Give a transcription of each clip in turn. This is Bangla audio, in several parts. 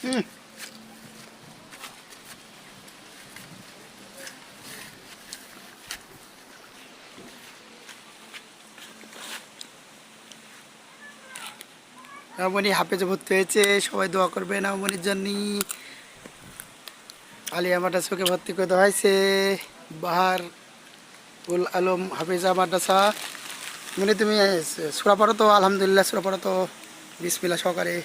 হুম। নামনি হাফেজে ভর্তি হয়েছে, সবাই দোয়া করবে নামনির জন্য। আলিয়া মাদ্রাসাকে ভর্তি করে দেওয়া হয়েছে, বাহার উল আলম হাফিজা মাদ্রাসা। মানে তুমি সূরা পড়ো তো, আলহামদুলিল্লাহ সূরা পড়ো তো বিসমিল্লাহ সহকারে।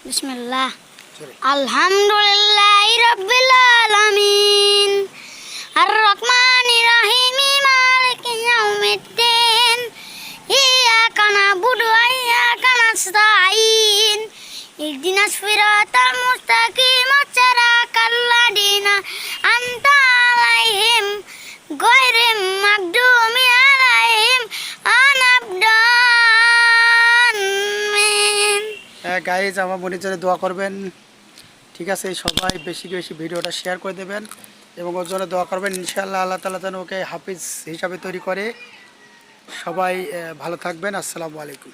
বিসমিল্লাহ। সরি। আলহামদুলিল্লাহি রাব্বিল আলামিন আর রহমানির রহিম মালিকি ইয়াউমিদ্দিন ইয়াকা না'বুদু ওয়া ইয়াকা নাস্তাঈন ইহদিনাস সিরাতাল মুস্তাকিম সিরাতাল লাযিনা আন'তা আলাইহিম গায়রিল মাগদুবি আলাইহিম ওয়ালাদ-দাল্লিন। গাইজ আমার বোনের জন্য দোয়া করবেন, ঠিক আছে? সবাই বেশি বেশি ভিডিওটা শেয়ার করে দেবেন এবং ওর জন্য দোয়া করবেন। ইনশাআল্লাহ আল্লাহ তাআলা যেন ওকে হাফিজ হিসাবে তৈরি করে। সবাই ভালো থাকবেন। আসসালামু আলাইকুম।